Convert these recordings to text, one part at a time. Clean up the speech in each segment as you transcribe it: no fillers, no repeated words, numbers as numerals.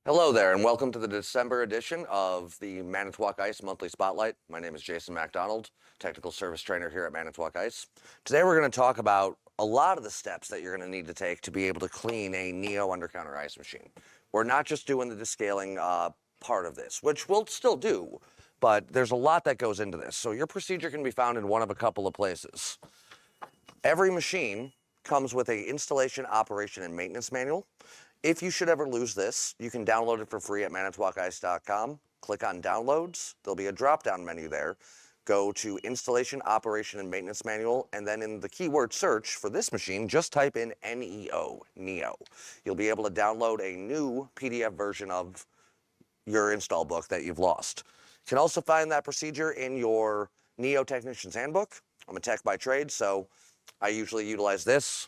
Hello there, and welcome to the December edition of the Manitowoc Ice Monthly Spotlight. My name is Jason MacDonald, Technical Service Trainer here at Manitowoc Ice. Today we're going to talk about a lot of the steps that you're going to need to take to be able to clean a Neo undercounter ice machine. We're not just doing the descaling part of this, which we'll still do, but there's a lot that goes into this. So your procedure can be found in one of a couple of places. Every machine comes with an installation, operation, and maintenance manual. If you should ever lose this, you can download it for free at manitowocice.com. Click on Downloads. There'll be a drop-down menu there. Go to Installation, Operation, and Maintenance Manual, and then in the keyword search for this machine, just type in NEO, Neo. You'll be able to download a new PDF version of your install book that you've lost. You can also find that procedure in your Neo Technician's Handbook. I'm a tech by trade, so I usually utilize this.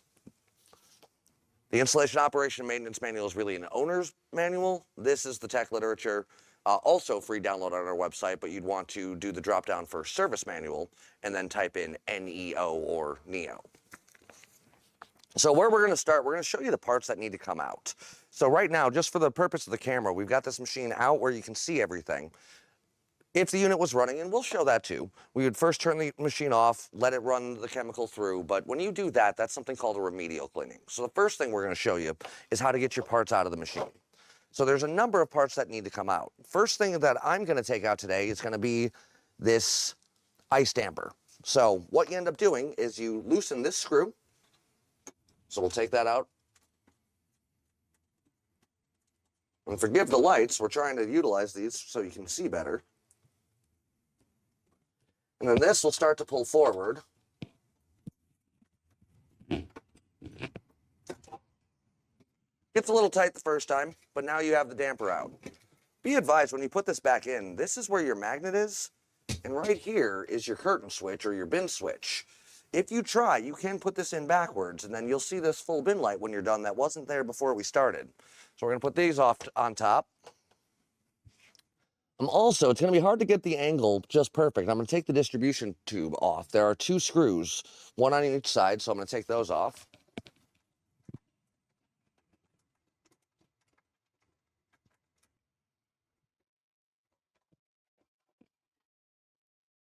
The Installation, Operation, Maintenance Manual is really an owner's manual. This is the tech literature, also free download on our website, but you'd want to do the drop-down for Service Manual and then type in NEO or Neo. So where we're going to start, we're going to show you the parts that need to come out. So right now, just for the purpose of the camera, we've got this machine out where you can see everything. If the unit was running, and we'll show that too, we would first turn the machine off, let it run the chemical through, but when you do that, that's something called a remedial cleaning. So the first thing we're going to show you is how to get your parts out of the machine. So there's a number of parts that need to come out. First thing that I'm going to take out today is going to be this ice damper. So what you end up doing is you loosen this screw. So we'll take that out. And forgive the lights, we're trying to utilize these so you can see better. And then this will start to pull forward. Gets a little tight the first time, but now you have the damper out. Be advised, when you put this back in, this is where your magnet is, and right here is your curtain switch or your bin switch. If you try, you can put this in backwards, and then you'll see this full bin light when you're done that wasn't there before we started. So we're going to put these off on top. Also, it's going to be hard to get the angle just perfect. I'm going to take the distribution tube off. There are two screws, one on each side, so I'm going to take those off.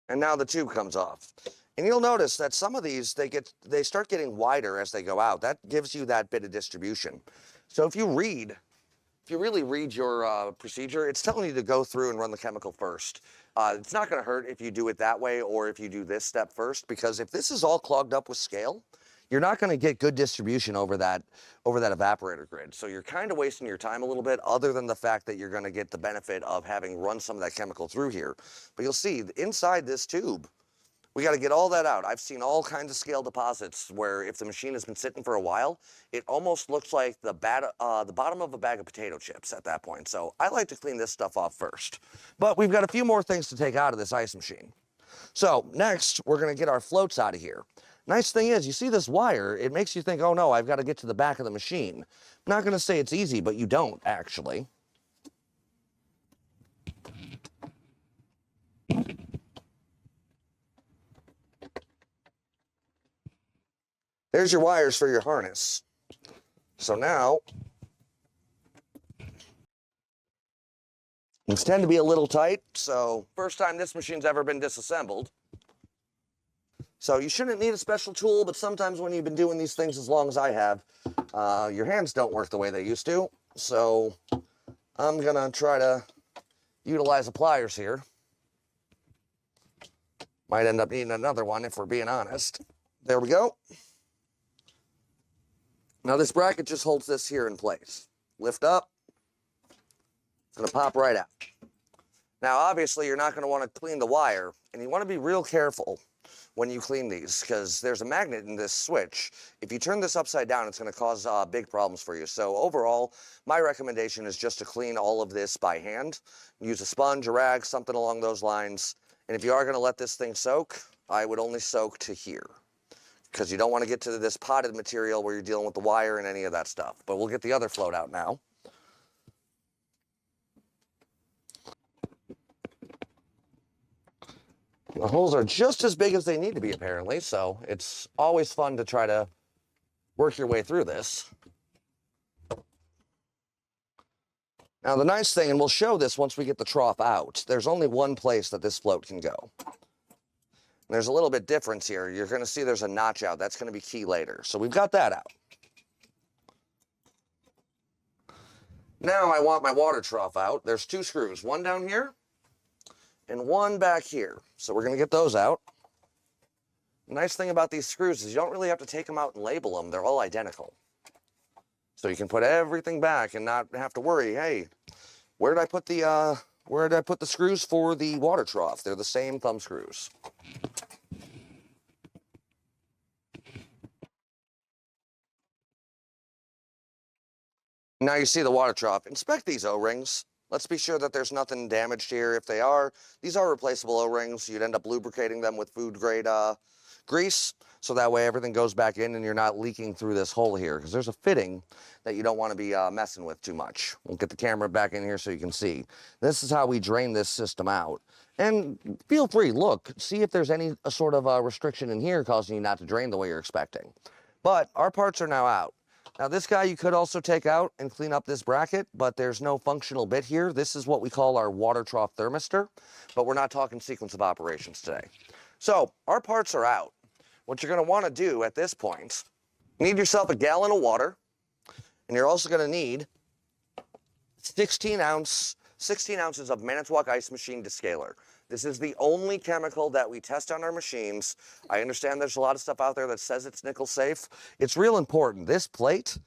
And now the tube comes off. And you'll notice that some of these, they start getting wider as they go out. That gives you that bit of distribution. So if you really read your procedure, it's telling you to go through and run the chemical first. It's not going to hurt if you do it that way or if you do this step first, because if this is all clogged up with scale, you're not going to get good distribution over that evaporator grid. So you're kind of wasting your time a little bit, other than the fact that you're going to get the benefit of having run some of that chemical through here. But you'll see inside this tube, we got to get all that out. I've seen all kinds of scale deposits where if the machine has been sitting for a while, it almost looks like the bottom of a bag of potato chips at that point. So I like to clean this stuff off first. But we've got a few more things to take out of this ice machine. So next, we're going to get our floats out of here. Nice thing is, you see this wire, it makes you think, oh no, I've got to get to the back of the machine. I'm not going to say it's easy, but you don't actually. There's your wires for your harness. So now, these tend to be a little tight, so first time this machine's ever been disassembled. So you shouldn't need a special tool, but sometimes when you've been doing these things as long as I have, your hands don't work the way they used to. So I'm gonna try to utilize the pliers here. Might end up needing another one if we're being honest. There we go. Now this bracket just holds this here in place. Lift up, it's gonna pop right out. Now obviously you're not gonna wanna clean the wire, and you wanna be real careful when you clean these, because there's a magnet in this switch. If you turn this upside down, it's gonna cause big problems for you. So overall, my recommendation is just to clean all of this by hand. Use a sponge, a rag, something along those lines. And if you are gonna let this thing soak, I would only soak to here, because you don't want to get to this potted material where you're dealing with the wire and any of that stuff. But we'll get the other float out now. The holes are just as big as they need to be, apparently, so it's always fun to try to work your way through this. Now the nice thing, and we'll show this once we get the trough out, there's only one place that this float can go. And there's a little bit difference here. You're going to see there's a notch out. That's going to be key later. So we've got that out. Now I want my water trough out. There's two screws, one down here and one back here. So we're going to get those out. The nice thing about these screws is you don't really have to take them out and label them. They're all identical. So you can put everything back and not have to worry, hey, where did I put the screws for the water trough? They're the same thumb screws. Now you see the water trough. Inspect these O-rings. Let's be sure that there's nothing damaged here. If they are, these are replaceable O-rings. You'd end up lubricating them with food grade grease, so that way everything goes back in and you're not leaking through this hole here, because there's a fitting that you don't want to be messing with too much. We'll get the camera back in here so you can see. This is how we drain this system out. And feel free, look, see if there's any sort of restriction in here causing you not to drain the way you're expecting. But our parts are now out. Now this guy you could also take out and clean up this bracket, but there's no functional bit here. This is what we call our water trough thermistor, but we're not talking sequence of operations today. So our parts are out. What you're going to want to do at this point, you need yourself a gallon of water, and you're also going to need 16 ounces of Manitowoc Ice Machine descaler. This is the only chemical that we test on our machines. I understand there's a lot of stuff out there that says it's nickel safe. It's real important. This plate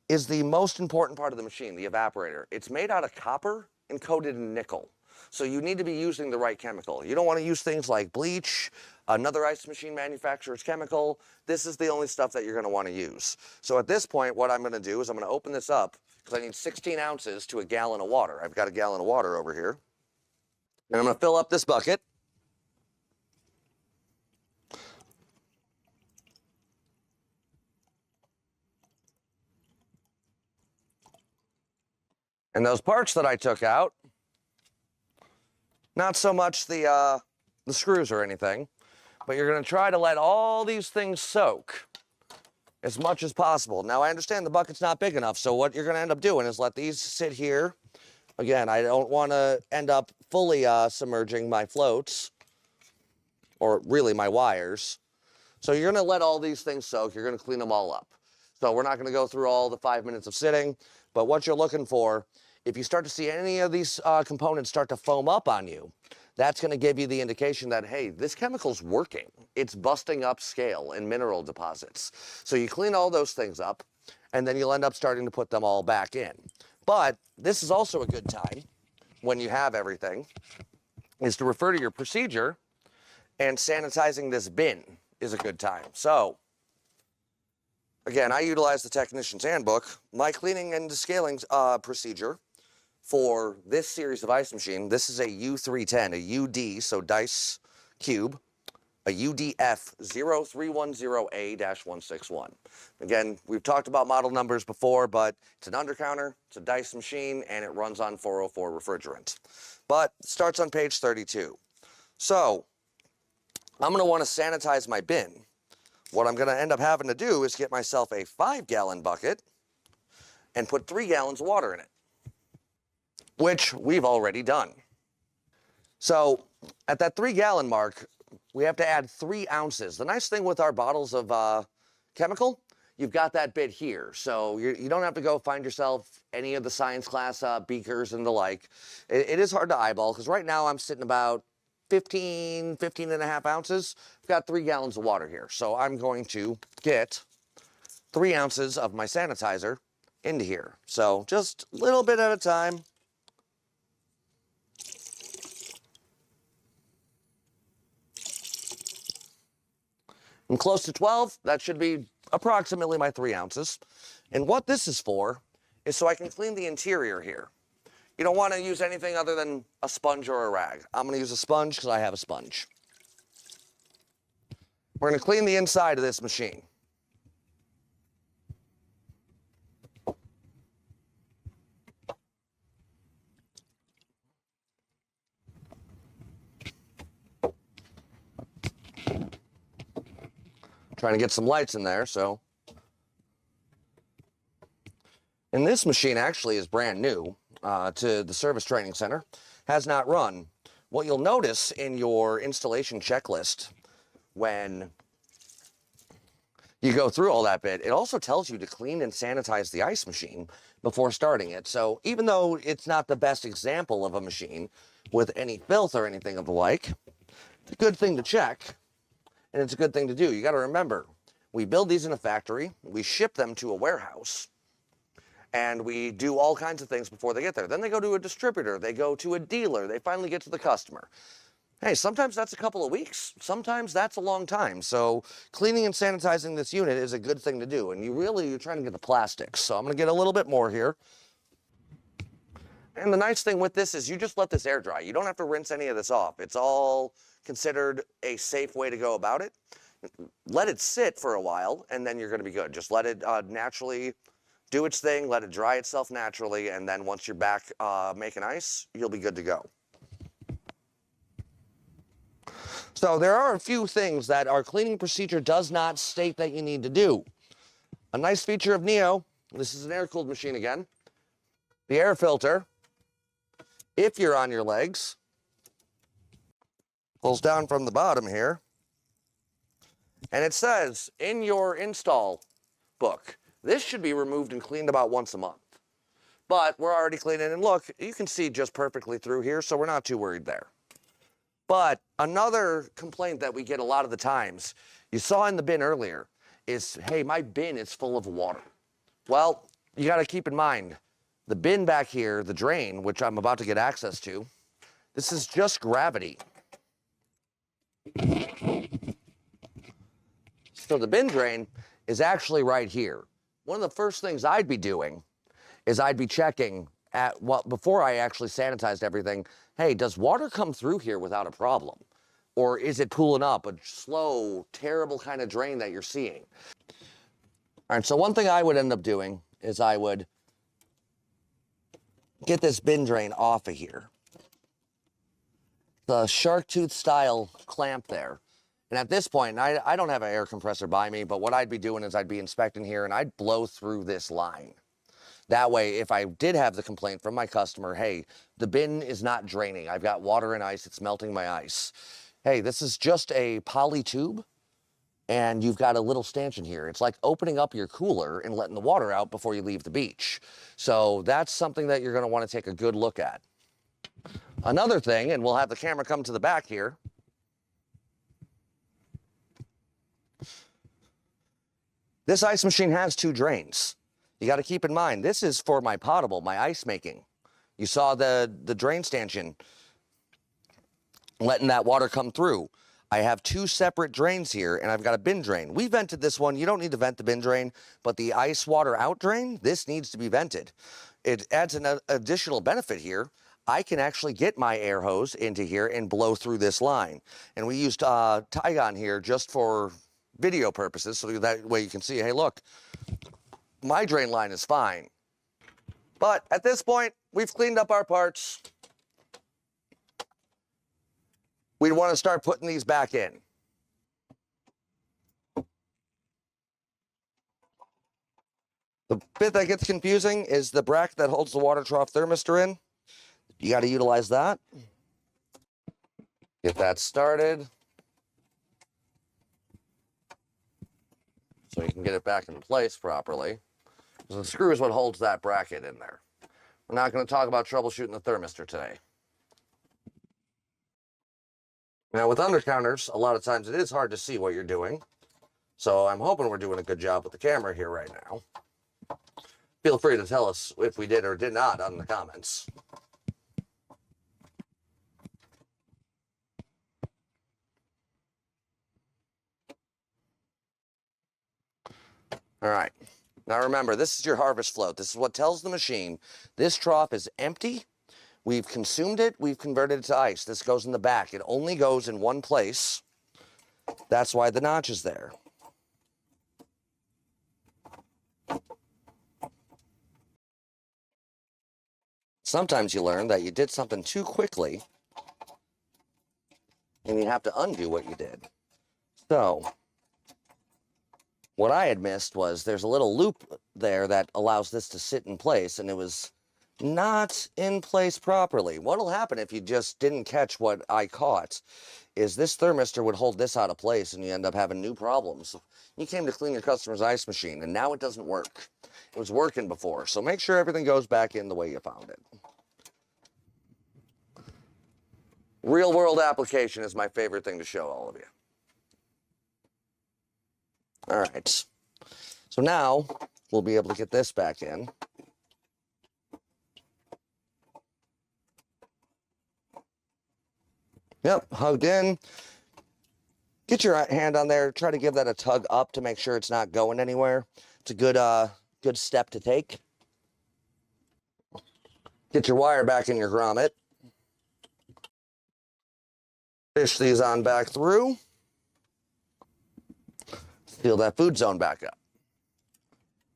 is the most important part of the machine, the evaporator. It's made out of copper and coated in nickel. So you need to be using the right chemical. You don't want to use things like bleach, another ice machine manufacturer's chemical. This is the only stuff that you're going to want to use. So at this point, what I'm going to do is I'm going to open this up because I need 16 ounces to a gallon of water. I've got a gallon of water over here. And I'm going to fill up this bucket. And those parts that I took out, not so much the screws or anything, but you're going to try to let all these things soak as much as possible. Now, I understand the bucket's not big enough, so what you're going to end up doing is let these sit here. Again, I don't want to end up fully submerging my floats, or really my wires. So you're going to let all these things soak. You're going to clean them all up. So we're not going to go through all the 5 minutes of sitting, but what you're looking for, if you start to see any of these components start to foam up on you, that's going to give you the indication that, hey, this chemical's working. It's busting up scale and mineral deposits. So you clean all those things up, and then you'll end up starting to put them all back in. But this is also a good time, when you have everything, is to refer to your procedure, and sanitizing this bin is a good time. So, again, I utilize the technician's handbook. My cleaning and descaling procedure for this series of ice machine, this is a U310, a UD, so dice cube, a UDF 0310A-161. Again, we've talked about model numbers before, but it's an undercounter, it's a dice machine, and it runs on 404 refrigerant. But it starts on page 32. So, I'm going to want to sanitize my bin. What I'm going to end up having to do is get myself a 5-gallon bucket and put 3 gallons of water in it, which we've already done. So at that 3-gallon mark, we have to add 3 ounces. The nice thing with our bottles of chemical, you've got that bit here. So you don't have to go find yourself any of the science class beakers and the like. It is hard to eyeball, because right now I'm sitting about 15 and a half ounces. I've got 3 gallons of water here. So I'm going to get 3 ounces of my sanitizer into here. So just a little bit at a time. I'm close to 12. That should be approximately my 3 ounces. And what this is for is so I can clean the interior here. You don't want to use anything other than a sponge or a rag. I'm going to use a sponge because I have a sponge. We're going to clean the inside of this machine. Trying to get some lights in there, so. And this machine actually is brand new. to the service training center, has not run. What you'll notice in your installation checklist when you go through all that bit, it also tells you to clean and sanitize the ice machine before starting it. So even though it's not the best example of a machine with any filth or anything of the like, it's a good thing to check, and it's a good thing to do. You got to remember, we build these in a factory, we ship them to a warehouse, and we do all kinds of things before they get there. Then they go to a distributor, they go to a dealer, they finally get to the customer. Hey, sometimes that's a couple of weeks. Sometimes that's a long time. So cleaning and sanitizing this unit is a good thing to do. And you're trying to get the plastics. So I'm going to get a little bit more here. And the nice thing with this is you just let this air dry. You don't have to rinse any of this off. It's all considered a safe way to go about it. Let it sit for a while, and then you're going to be good. Just let it naturally do its thing, let it dry itself naturally, and then once you're back making ice, you'll be good to go. So there are a few things that our cleaning procedure does not state that you need to do. A nice feature of Neo, this is an air-cooled machine again, the air filter, if you're on your legs, pulls down from the bottom here, and it says in your install book, this should be removed and cleaned about once a month. But we're already cleaning, and look, you can see just perfectly through here, so we're not too worried there. But another complaint that we get a lot of the times, you saw in the bin earlier, is, hey, my bin is full of water. Well, you got to keep in mind, the bin back here, the drain, which I'm about to get access to, this is just gravity. So the bin drain is actually right here. One of the first things I'd be doing is I'd be checking before I actually sanitized everything, hey, does water come through here without a problem? Or is it pooling up, a slow, terrible kind of drain that you're seeing? All right, so one thing I would end up doing is I would get this bin drain off of here. The shark tooth style clamp there. And at this point, I don't have an air compressor by me, but what I'd be doing is I'd be inspecting here and I'd blow through this line. That way, if I did have the complaint from my customer, hey, the bin is not draining. I've got water and ice. It's melting my ice. Hey, this is just a poly tube, and you've got a little stanchion here. It's like opening up your cooler and letting the water out before you leave the beach. So that's something that you're going to want to take a good look at. Another thing, and we'll have the camera come to the back here. This ice machine has 2 drains. You got to keep in mind, this is for my potable, my ice making. You saw the drain stanchion letting that water come through. I have 2 separate drains here, and I've got a bin drain. We vented this one. You don't need to vent the bin drain, but the ice water out drain, this needs to be vented. It adds an additional benefit here. I can actually get my air hose into here and blow through this line. And we used Tygon here just for video purposes, so that way you can see, hey, look, my drain line is fine. But at this point, we've cleaned up our parts. We want to start putting these back in. The bit that gets confusing is the bracket that holds the water trough thermistor in. You got to utilize that. Get that started. So you can get it back in place properly. The screw is what holds that bracket in there. We're not going to talk about troubleshooting the thermistor today. Now with undercounters, a lot of times it is hard to see what you're doing. So I'm hoping we're doing a good job with the camera here right now. Feel free to tell us if we did or did not in the comments. All right. Now remember, this is your harvest float. This is what tells the machine this trough is empty. We've consumed it. We've converted it to ice. This goes in the back. It only goes in one place. That's why the notch is there. Sometimes you learn that you did something too quickly and you have to undo what you did. So what I had missed was there's a little loop there that allows this to sit in place, and it was not in place properly. What'll happen if you just didn't catch what I caught is this thermistor would hold this out of place and you end up having new problems. You came to clean your customer's ice machine and now it doesn't work. It was working before, so make sure everything goes back in the way you found it. Real world application is my favorite thing to show all of you. All right, so now we'll be able to get this back in. Yep, hugged in. Get your hand on there, try to give that a tug up to make sure it's not going anywhere. It's a good step to take. Get your wire back in your grommet. Fish these on back through. Seal that food zone back up.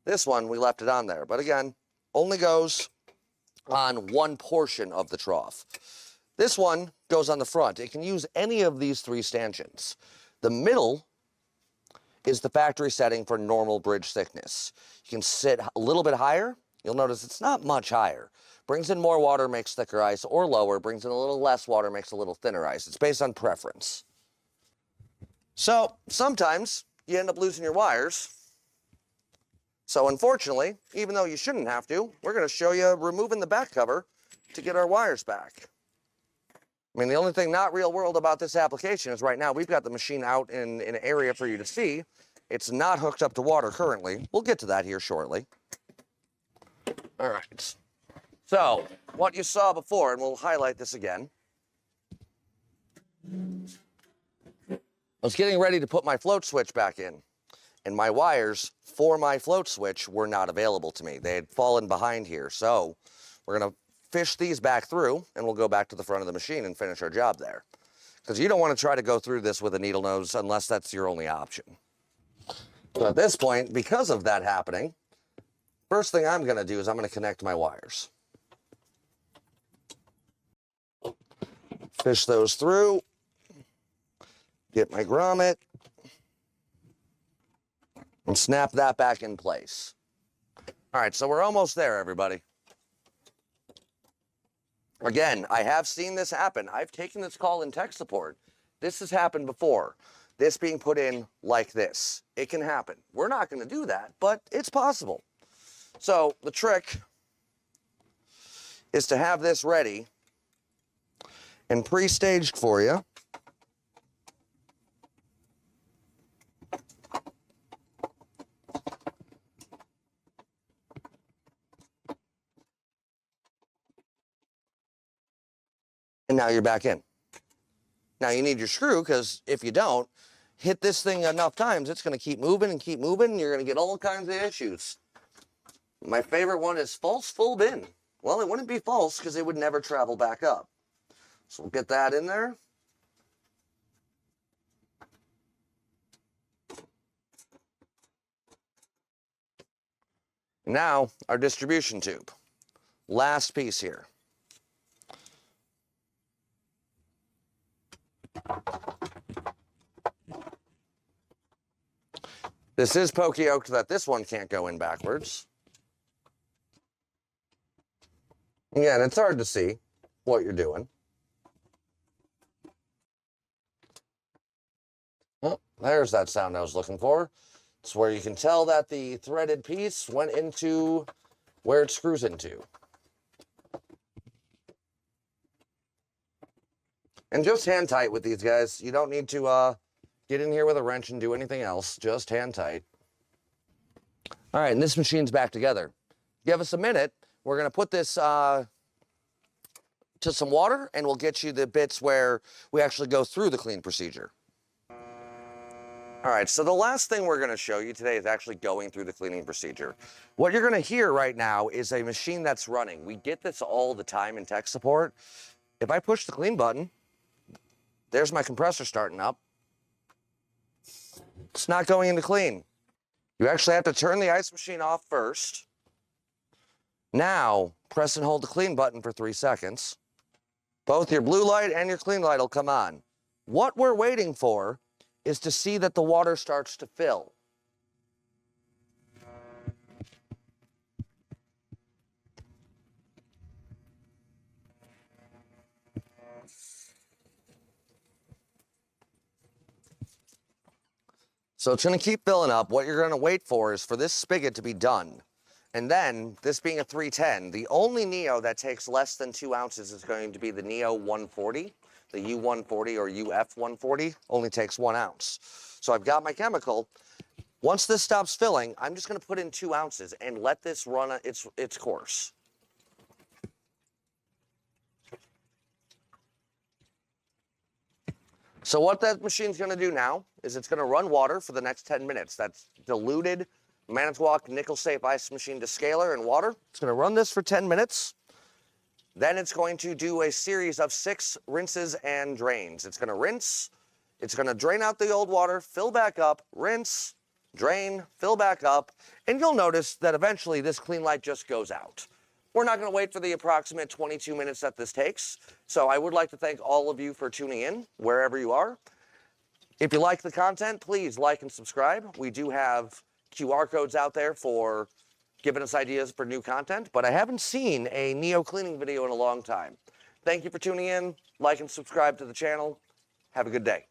This one, we left it on there, but again, only goes on one portion of the trough. This one goes on the front. It can use any of these three stanchions. The middle is the factory setting for normal bridge thickness. You can sit a little bit higher. You'll notice it's not much higher. Brings in more water, makes thicker ice, or lower, brings in a little less water, makes a little thinner ice. It's based on preference. So sometimes you end up losing your wires. So unfortunately, even though you shouldn't have to, we're going to show you removing the back cover to get our wires back. I mean, the only thing not real world about this application is right now we've got the machine out in an area for you to see. It's not hooked up to water currently. We'll get to that here shortly. All right. So what you saw before, and we'll highlight this again. I was getting ready to put my float switch back in, and my wires for my float switch were not available to me. They had fallen behind here. So we're going to fish these back through, and we'll go back to the front of the machine and finish our job there. Because you don't want to try to go through this with a needle nose unless that's your only option. So at this point, because of that happening, first thing I'm going to do is I'm going to connect my wires. Fish those through. Get my grommet. And snap that back in place. All right, so we're almost there, everybody. Again, I have seen this happen. I've taken this call in tech support. This has happened before. This being put in like this. It can happen. We're not going to do that, but it's possible. So the trick is to have this ready and pre-staged for you. And now you're back in. Now you need your screw, because if you don't, hit this thing enough times, it's going to keep moving and keep moving, and you're going to get all kinds of issues. My favorite one is false full bin. Well, it wouldn't be false because it would never travel back up. So we'll get that in there. Now, our distribution tube. Last piece here. This is pokey-oked that this one can't go in backwards. Again, it's hard to see what you're doing. Oh, there's that sound I was looking for. It's where you can tell that the threaded piece went into where it screws into. And just hand tight with these guys. You don't need to get in here with a wrench and do anything else. Just hand tight. All right, and this machine's back together. Give us a minute. We're going to put this to some water, and we'll get you the bits where we actually go through the clean procedure. All right, so the last thing we're going to show you today is actually going through the cleaning procedure. What you're going to hear right now is a machine that's running. We get this all the time in tech support. If I push the clean button, there's my compressor starting up. It's not going into clean. You actually have to turn the ice machine off first. Now, press and hold the clean button for 3 seconds. Both your blue light and your clean light will come on. What we're waiting for is to see that the water starts to fill. So it's going to keep filling up. What you're going to wait for is for this spigot to be done. And then, this being a 310, the only Neo that takes less than 2 ounces is going to be the Neo 140. The U140 or UF140 only takes 1 ounce. So I've got my chemical. Once this stops filling, I'm just going to put in 2 ounces and let this run its course. So what that machine's going to do now is it's going to run water for the next 10 minutes. That's diluted Manitowoc nickel safe ice machine descaler and water. It's going to run this for 10 minutes. Then it's going to do a series of 6 rinses and drains. It's going to rinse, it's going to drain out the old water, fill back up, rinse, drain, fill back up, and you'll notice that eventually this clean light just goes out. We're not going to wait for the approximate 22 minutes that this takes, so I would like to thank all of you for tuning in, wherever you are. If you like the content, please like and subscribe. We do have QR codes out there for giving us ideas for new content, but I haven't seen a Neo cleaning video in a long time. Thank you for tuning in. Like and subscribe to the channel. Have a good day.